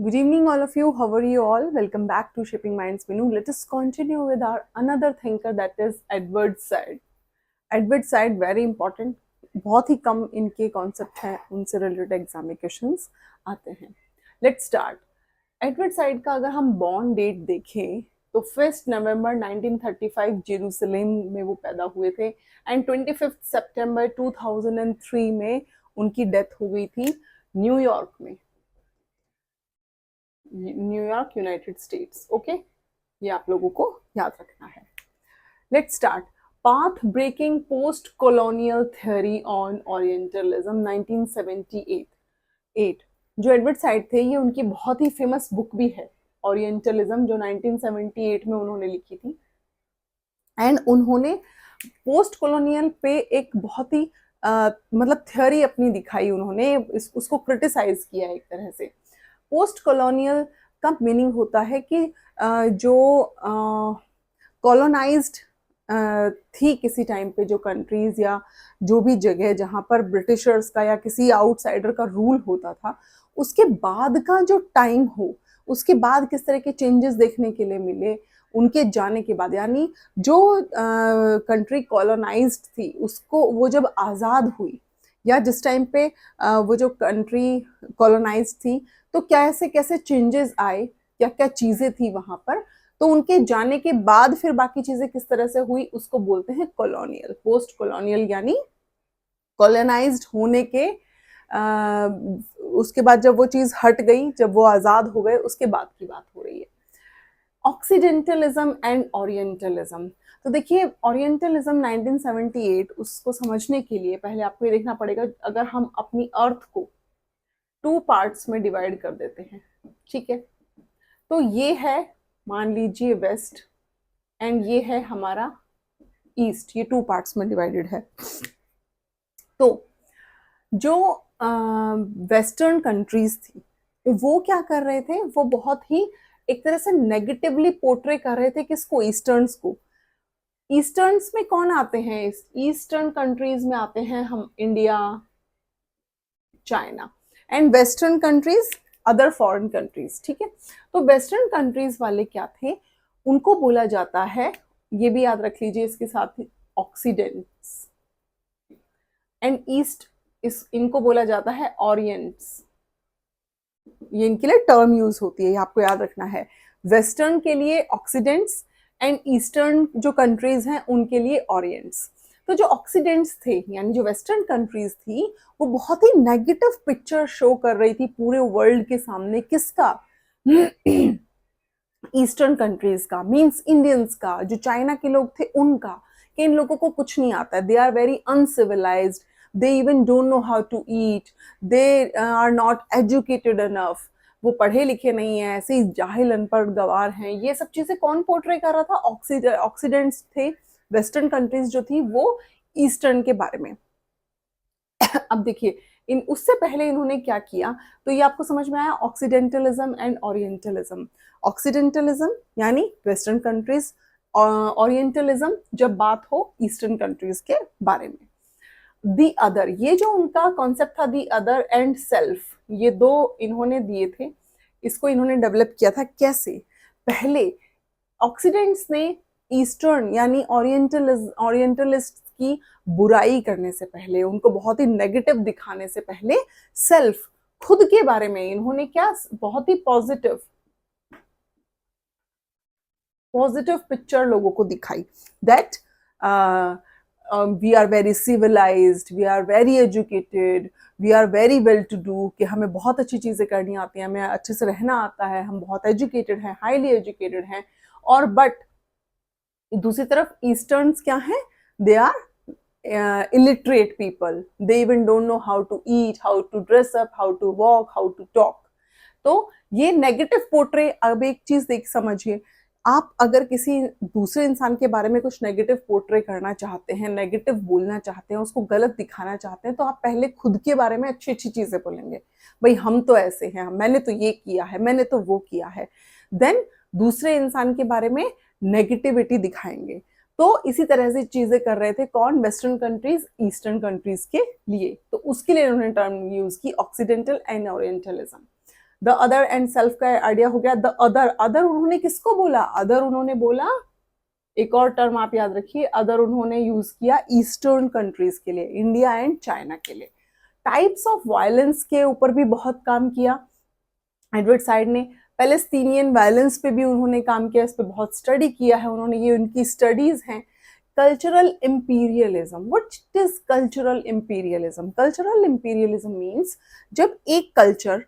Good evening, all of you. How are you all? Welcome back to Shaping Minds Menu. Let us continue with our another thinker, that is Edward Said. Edward side very important, बहुत ही कम इनके concept हैं, उनसे related exam में questions आते हैं. Let's start. Edward side का अगर हम बॉर्न डेट देखें तो 1 नवंबर 1935 जेरूसलेम में वो पैदा हुए थे एंड 25 सितंबर 2003 में उनकी डेथ हो गई थी न्यूयॉर्क में, न्यूयॉर्क यूनाइटेड स्टेट्स. ओके, ये आप लोगों को याद रखना है. Let's start. Path breaking post colonial theory on orientalism 1978. जो एडवर्ड साइड थे, ये उनकी बहुत ही फेमस बुक भी है ओरिएंटलिज्म, जो 1978 में उन्होंने लिखी थी. एंड उन्होंने पोस्ट कॉलोनियल पे एक बहुत ही मतलब थ्योरी अपनी दिखाई, उन्होंने उसको क्रिटिसाइज किया एक तरह से. पोस्ट कॉलोनियल का मीनिंग होता है कि जो कॉलोनाइज्ड थी किसी टाइम पे जो कंट्रीज या जो भी जगह जहाँ पर ब्रिटिशर्स का या किसी आउटसाइडर का रूल होता था, उसके बाद का जो टाइम हो, उसके बाद किस तरह के चेंजेस देखने के लिए मिले उनके जाने के बाद. यानी जो कंट्री कॉलोनाइज्ड थी उसको, वो जब आज़ाद हुई या जिस टाइम पे वो जो कंट्री कॉलोनाइज्ड थी, तो कैसे कैसे चेंजेस आए, क्या क्या चीज़ें थी वहाँ पर, तो उनके जाने के बाद फिर बाकी चीजें किस तरह से हुई, उसको बोलते हैं कॉलोनियल. पोस्ट कॉलोनियल यानी कॉलोनाइज्ड होने के उसके बाद जब वो चीज हट गई, जब वो आजाद हो गए, उसके बाद की बात हो रही है. ऑक्सीडेंटलिज्म एंड ओरिएंटलिज्म. तो देखिए, ओरिएंटलिज्म 1978, उसको समझने के लिए पहले आपको ये देखना पड़ेगा, अगर हम अपनी अर्थ को 2 पार्ट्स में डिवाइड कर देते हैं, ठीक है, तो ये है मान लीजिए वेस्ट एंड ये है हमारा ईस्ट, ये 2 पार्ट्स में डिवाइडेड है. तो जो वेस्टर्न कंट्रीज थी वो क्या कर रहे थे, वो बहुत ही एक तरह से नेगेटिवली पोर्ट्रे कर रहे थे किसको, ईस्टर्न्स को. ईस्टर्न्स में कौन आते हैं, इस ईस्टर्न कंट्रीज में आते हैं हम, India, China, and western countries other foreign countries. ठीक है, तो वेस्टर्न कंट्रीज वाले क्या थे, उनको बोला जाता है, ये भी याद रख लीजिए इसके साथ ही, ऑक्सीडेंट्स. एंड ईस्ट इनको बोला जाता है ओरिएंट्स. ये इनके लिए टर्म यूज होती है, ये आपको याद रखना है. वेस्टर्न के लिए ऑक्सीडेंट्स एंड ईस्टर्न जो कंट्रीज हैं उनके लिए ओरिएंट्स. तो जो ऑक्सीडेंट्स थे यानी जो वेस्टर्न कंट्रीज थी, वो बहुत ही नेगेटिव पिक्चर शो कर रही थी पूरे वर्ल्ड के सामने. किसका? ईस्टर्न कंट्रीज का, मींस इंडियंस का, जो चाइना के लोग थे उनका, कि इन लोगों को कुछ नहीं आता है, they are very uncivilised, they even don't know how to eat, they are not educated enough, वो पढ़े लिखे नहीं है, ऐसे ही जाहिल अनपढ़ गवार हैं. ये सब चीजें कौन पोर्ट्रे कर रहा था? ऑक्सीडेंट्स थे. वेस्टर्न कंट्रीज जो थी वो ईस्टर्न के बारे में. अब देखिए, इन उससे पहले इन्होंने क्या किया, तो ये आपको समझ में आया, ऑक्सीडेंटलिज्म एंड ओरिएंटलिज्म. ऑक्सीडेंटलिज्म यानी वेस्टर्न कंट्रीज, ओरिएंटलिज्म जब बात हो ईस्टर्न कंट्रीज के बारे में. दी अदर, ये जो उनका कॉन्सेप्ट था, दी अदर एंड सेल्फ, ये 2 इन्होंने दिए थे. इसको इन्होंने डेवलप किया था कैसे? पहले ऑक्सीडेंट्स ने ईस्टर्न यानी ओरिएंटलिस्ट की बुराई करने से पहले, उनको बहुत ही नेगेटिव दिखाने से पहले, सेल्फ, खुद के बारे में इन्होंने क्या, बहुत ही पॉजिटिव पिक्चर लोगों को दिखाई. That we are very civilised, we are very educated, we are very well to do, कि हमें बहुत अच्छी चीजें करनी आती हैं, हमें अच्छे से रहना आता है, हम बहुत एजुकेटेड हैं, हाईली एजुकेटेड हैं. और बट दूसरी तरफ ईस्टर्न्स क्या हैं, they are illiterate people, they even don't know how to eat, how to dress up, how to walk, how to talk. तो ये नेगेटिव पोर्ट्रे. अब एक चीज देख समझिए, आप अगर किसी दूसरे इंसान के बारे में कुछ नेगेटिव पोर्ट्रे करना चाहते हैं, नेगेटिव बोलना चाहते हैं, उसको गलत दिखाना चाहते हैं, तो आप पहले खुद के बारे में अच्छी अच्छी चीजें बोलेंगे, भाई हम तो ऐसे हैं, मैंने तो ये किया है, मैंने तो वो किया है. देन दूसरे इंसान के बारे में नेगेटिविटी दिखाएंगे. तो इसी तरह से चीजें कर रहे थे कौन, वेस्टर्न कंट्रीज ईस्टर्न कंट्रीज के लिए. तो उसके लिए उन्होंने टर्म यूज की occidental and orientalism. The other and self का आइडिया हो गया द अदर। अदर उन्होंने किसको बोला? अदर उन्होंने बोला, एक और टर्म आप याद रखिए, अदर उन्होंने यूज किया ईस्टर्न कंट्रीज के लिए, इंडिया एंड चाइना के लिए। टाइप्स ऑफ वायलेंस के ऊपर भी बहुत काम किया एडवर्ड साइड ने। पैलेस्टीनियन वायलेंस पे भी उन्होंने काम किया, इस पे बहुत स्टडी किया है उन्होंने, ये उनकी स्टडीज हैं। Cultural imperialism, what is cultural imperialism? Cultural imperialism means जब एक कल्चर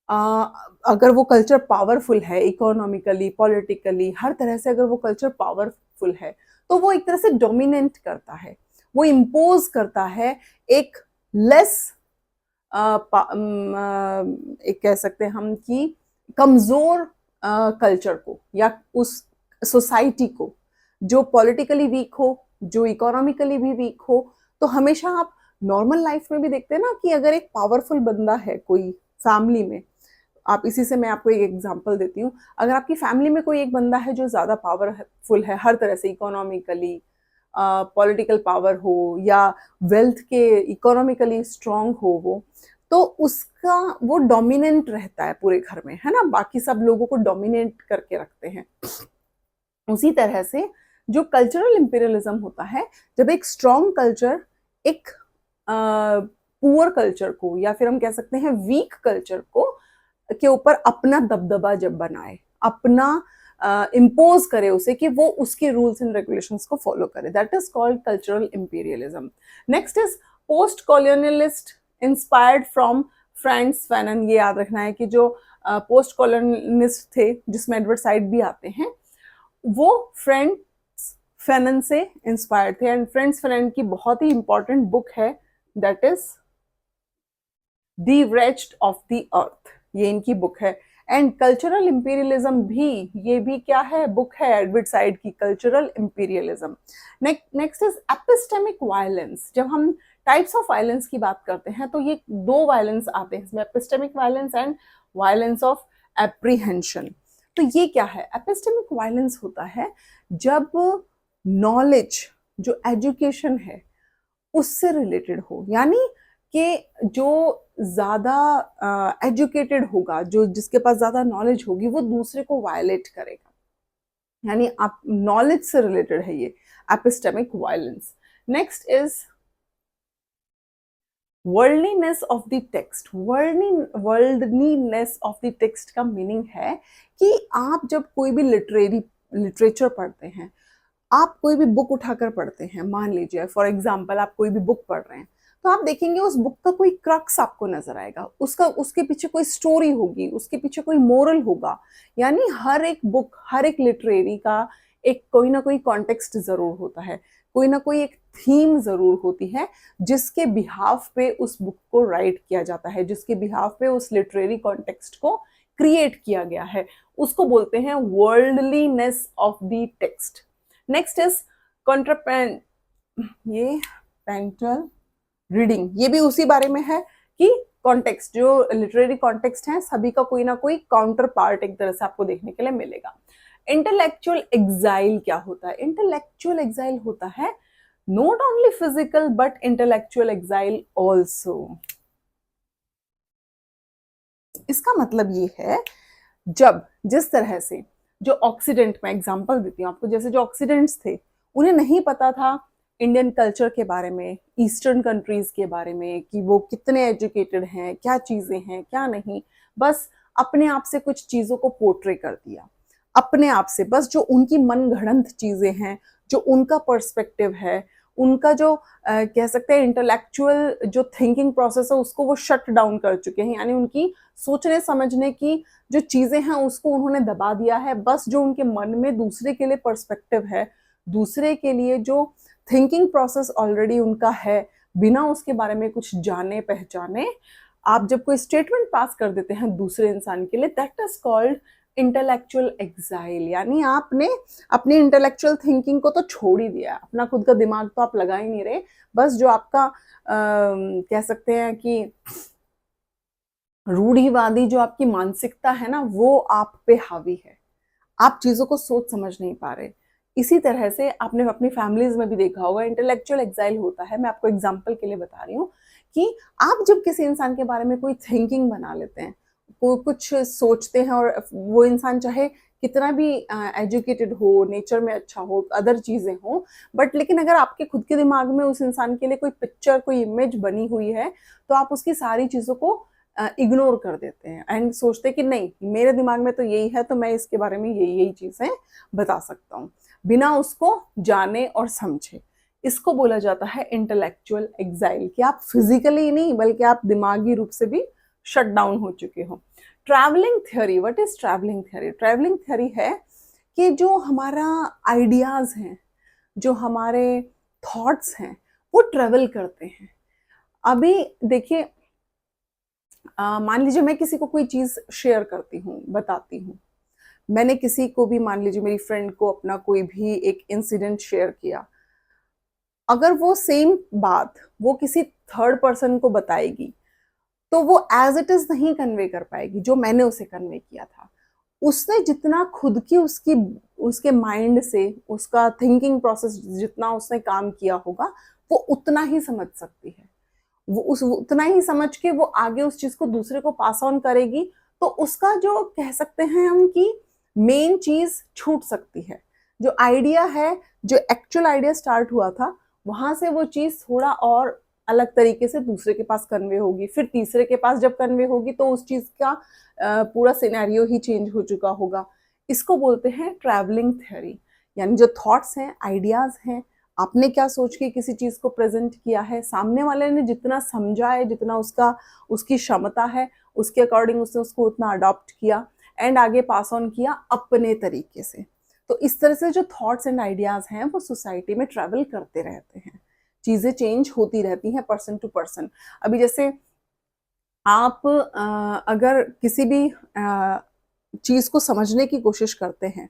अगर वो कल्चर पावरफुल है, इकोनॉमिकली, पॉलिटिकली, हर तरह से अगर वो कल्चर पावरफुल है, तो वो एक तरह से डोमिनेट करता है, वो इम्पोज करता है एक लेस एक कह सकते हैं हम कि कमजोर कल्चर को, या उस सोसाइटी को जो पॉलिटिकली वीक हो, जो इकोनॉमिकली भी वीक हो। तो हमेशा आप नॉर्मल लाइफ में भी देखते हैं ना कि अगर एक पावरफुल बंदा है कोई फैमिली में, आप इसी से मैं आपको एक एग्जांपल देती हूँ। अगर आपकी फैमिली में कोई एक बंदा है जो ज्यादा पावरफुल है हर तरह से, इकोनॉमिकली, पॉलिटिकल पावर हो, या वेल्थ के इकोनॉमिकली स्ट्रांग हो वो, तो उसका वो डोमिनेंट रहता है पूरे घर में, है ना, बाकी सब लोगों को डोमिनेट करके रखते हैं। उसी तरह से जो कल्चरल इंपीरियलिज्म होता है, जब एक स्ट्रांग कल्चर एक पुअर कल्चर को, या फिर हम कह सकते हैं वीक कल्चर को के ऊपर अपना दबदबा जब बनाए, अपना इम्पोज करे उसे, कि वो उसके रूल्स एंड रेगुलेशंस को फॉलो करे, that is called cultural imperialism. Next is post colonialist inspired from France Fanon. ये याद रखना है कि जो पोस्ट कॉलोनियलिस्ट थे, जिसमें एडवर्ड साइड भी आते हैं, वो फ्रांस फैनन से इंस्पायर्ड थे। एंड फ्रांस फैनन की बहुत ही इंपॉर्टेंट बुक है, that is the rest of the earth, ये इनकी बुक है। एंड कल्चरल इंपीरियलिज्म भी, ये भी क्या है, बुक है एडवर्ड साइड की, cultural imperialism. Next is epistemic violence. जब हम टाइप्स ऑफ वायलेंस की बात करते हैं तो ये दो वायलेंस आते हैं इसमें, epistemic violence and violence of apprehension. तो ये क्या है? एपिस्टेमिक वायलेंस होता है जब नॉलेज, जो एजुकेशन है, उससे रिलेटेड हो, यानी कि जो ज्यादा एजुकेटेड होगा, जो जिसके पास ज्यादा नॉलेज होगी, वो दूसरे को वायलेट करेगा, यानी आप नॉलेज से रिलेटेड है ये epistemic violence. Next is worldliness of the text. Worldliness of the text का मीनिंग है कि आप जब कोई भी लिटरेचर पढ़ते हैं, आप कोई भी बुक उठाकर पढ़ते हैं, मान लीजिए फॉर एग्जाम्पल आप कोई भी बुक पढ़ रहे हैं, तो आप देखेंगे उस बुक का कोई क्रक्स आपको नजर आएगा, उसके पीछे कोई स्टोरी होगी, उसके पीछे कोई मोरल होगा। यानी हर एक बुक, हर एक लिटरेरी का एक कोई ना कोई कॉन्टेक्स्ट जरूर होता है, कोई ना कोई एक थीम जरूर होती है जिसके बिहाफ पे उस बुक को राइट किया जाता है, जिसके बिहाफ पे उस लिटरेरी कॉन्टेक्स्ट को क्रिएट किया गया है, उसको बोलते हैं worldliness of the text. Next is contrapuntal reading. ये भी उसी बारे में है कि कॉन्टेक्स्ट, जो लिटरेरी कॉन्टेक्स्ट है, सभी का कोई ना कोई काउंटर पार्ट एक तरह से आपको देखने के लिए मिलेगा। इंटेलेक्चुअल एग्जाइल क्या होता है? इंटेलेक्चुअल एग्जाइल होता है not only physical but intellectual exile also. इसका मतलब ये है, जब जिस तरह से जो ऑक्सीडेंट, में एग्जांपल देती हूँ आपको, जैसे जो ऑक्सीडेंट्स थे उन्हें नहीं पता था इंडियन कल्चर के बारे में, ईस्टर्न कंट्रीज के बारे में, कि वो कितने एजुकेटेड हैं, क्या चीजें हैं क्या नहीं, बस अपने आप से कुछ चीजों को पोर्ट्रे कर दिया, अपने आप से, बस जो उनकी मनगढ़ंत चीजें हैं, जो उनका पर्सपेक्टिव है, उनका जो कह सकते हैं इंटेलेक्चुअल जो थिंकिंग प्रोसेस है, उसको वो शट डाउन कर चुके हैं, यानी उनकी सोचने समझने की जो चीजें हैं उसको उन्होंने दबा दिया है। बस जो उनके मन में दूसरे के लिए पर्सपेक्टिव है, दूसरे के लिए जो थिंकिंग प्रोसेस ऑलरेडी उनका है, बिना उसके बारे में कुछ जाने पहचाने आप जब कोई स्टेटमेंट पास कर देते हैं दूसरे इंसान के लिए, that is called intellectual exile. यानी आपने अपनी इंटेलेक्चुअल थिंकिंग को तो छोड़ ही दिया, अपना खुद का दिमाग तो आप लगा ही नहीं रहे, बस जो आपका कह सकते हैं कि रूढ़िवादी जो आपकी मानसिकता है ना, वो आप पे हावी है, आप चीजों को सोच समझ नहीं पा रहे। इसी तरह से आपने अपनी फैमिलीज में भी देखा होगा, इंटेलेक्चुअल एग्जाइल होता है। मैं आपको एग्जांपल के लिए बता रही हूँ कि आप जब किसी इंसान के बारे में कोई थिंकिंग बना लेते हैं, कुछ सोचते हैं और वो इंसान चाहे कितना भी एजुकेटेड हो, नेचर में अच्छा हो, अदर चीज़ें हों, बट लेकिन अगर आपके खुद के दिमाग में उस इंसान के लिए कोई पिक्चर, कोई इमेज बनी हुई है, तो आप उसकी सारी चीज़ों को इग्नोर कर देते हैं एंड सोचते हैं कि नहीं, मेरे दिमाग में तो यही है, तो मैं इसके बारे में यही चीज़ें बता सकता हूँ, बिना उसको जाने और समझे। इसको बोला जाता है इंटेलेक्चुअल एग्जाइल, कि आप फिजिकली नहीं बल्कि आप दिमागी रूप से भी शट डाउन हो चुके हो। Travelling theory, what is travelling theory? Travelling theory है कि जो हमारा आइडियाज हैं, जो हमारे थॉट्स हैं, वो ट्रेवल करते हैं। अभी देखिए, मान लीजिए मैं किसी को कोई चीज शेयर करती हूँ, बताती हूँ, मैंने किसी को भी, मान लीजिए मेरी फ्रेंड को अपना कोई भी एक इंसिडेंट शेयर किया, अगर वो सेम बात वो किसी थर्ड पर्सन को बताएगी, तो वो एज इट इज नहीं कन्वे कर पाएगी जो मैंने उसे कन्वे किया था। उसने जितना खुद की उसकी उसके माइंड से, उसका थिंकिंग प्रोसेस जितना उसने काम किया होगा, वो उतना ही समझ सकती है। वो उतना ही समझ के वो आगे उस चीज को दूसरे को पास ऑन करेगी, तो उसका जो कह सकते हैं हम कि मेन चीज छूट सकती है। जो आइडिया है, जो एक्चुअल आइडिया स्टार्ट हुआ था, वहां से वो चीज थोड़ा और अलग तरीके से दूसरे के पास कन्वे होगी, फिर तीसरे के पास जब कन्वे होगी तो उस चीज का पूरा सिनेरियो ही चेंज हो चुका होगा। इसको बोलते हैं ट्रैवलिंग थ्योरी। यानी जो थॉट्स हैं, आइडियाज हैं, आपने क्या सोच के किसी चीज को प्रेजेंट किया है, सामने वाले ने जितना समझा है, जितना उसकी क्षमता है, उसके अकॉर्डिंग उसने उसको उतना अडॉप्ट किया एंड आगे पास ऑन किया अपने तरीके से। तो इस तरह से जो थॉट्स एंड आइडियाज हैं वो सोसाइटी में ट्रैवल करते रहते हैं, चीजें चेंज होती रहती हैं पर्सन टू पर्सन। अभी जैसे आप अगर किसी भी चीज को समझने की कोशिश करते हैं,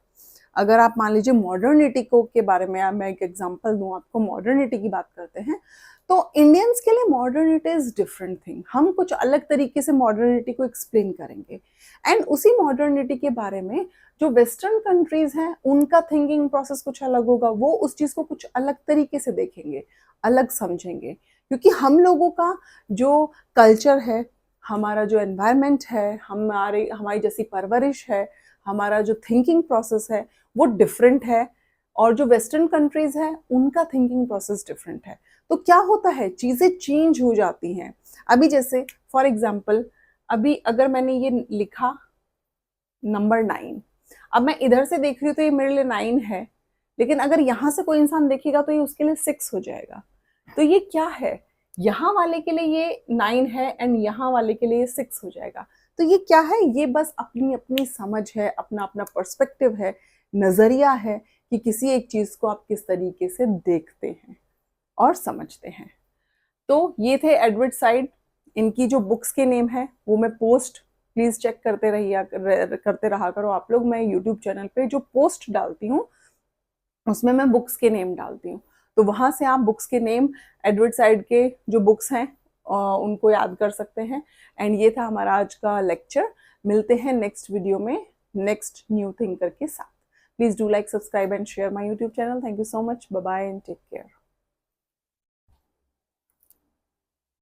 अगर आप मान लीजिए मॉडर्निटी को के बारे में, मैं एक एग्जांपल दूं आपको, मॉडर्निटी की बात करते हैं, तो इंडियंस के लिए मॉडर्निटी इज डिफरेंट थिंग। हम कुछ अलग तरीके से मॉडर्निटी को एक्सप्लेन करेंगे एंड उसी मॉडर्निटी के बारे में जो वेस्टर्न कंट्रीज हैं उनका थिंकिंग प्रोसेस कुछ अलग होगा, वो उस चीज को कुछ अलग तरीके से देखेंगे, अलग समझेंगे। क्योंकि हम लोगों का जो कल्चर है, हमारा जो एनवायरनमेंट है, हमारी जैसी परवरिश है, हमारा जो थिंकिंग प्रोसेस है वो डिफरेंट है, और जो वेस्टर्न कंट्रीज है उनका थिंकिंग प्रोसेस डिफरेंट है। तो क्या होता है, चीजें चेंज हो जाती हैं। अभी जैसे फॉर एग्जाम्पल, अभी अगर मैंने ये लिखा नंबर 9, अब मैं इधर से देख रही हूँ तो ये मेरे लिए 9 है, लेकिन अगर यहाँ से कोई इंसान देखेगा तो ये उसके लिए 6 हो जाएगा। तो ये क्या है, यहाँ वाले के लिए ये 9 है एंड यहाँ वाले के लिए ये 6 हो जाएगा। तो ये क्या है, ये बस अपनी अपनी समझ है, अपना अपना पर्सपेक्टिव है, नजरिया है कि किसी एक चीज को आप किस तरीके से देखते हैं और समझते हैं। तो ये थे एडवर्ड साइड, इनकी जो बुक्स के नेम है वो मैं पोस्ट प्लीज चेक करते रहा करो आप लोग। मैं यूट्यूब चैनल पे जो पोस्ट डालती हूँ उसमें मैं बुक्स के नेम डालती हूँ, तो वहां से आप बुक्स के नेम, एडवर्ड साइड के जो बुक्स हैं उनको याद कर सकते हैं। एंड ये था हमारा आज का लेक्चर। मिलते हैं नेक्स्ट वीडियो में नेक्स्ट न्यू थिंकर के साथ। Please do like, subscribe and share my YouTube channel. Thank you so much, bye bye and take care.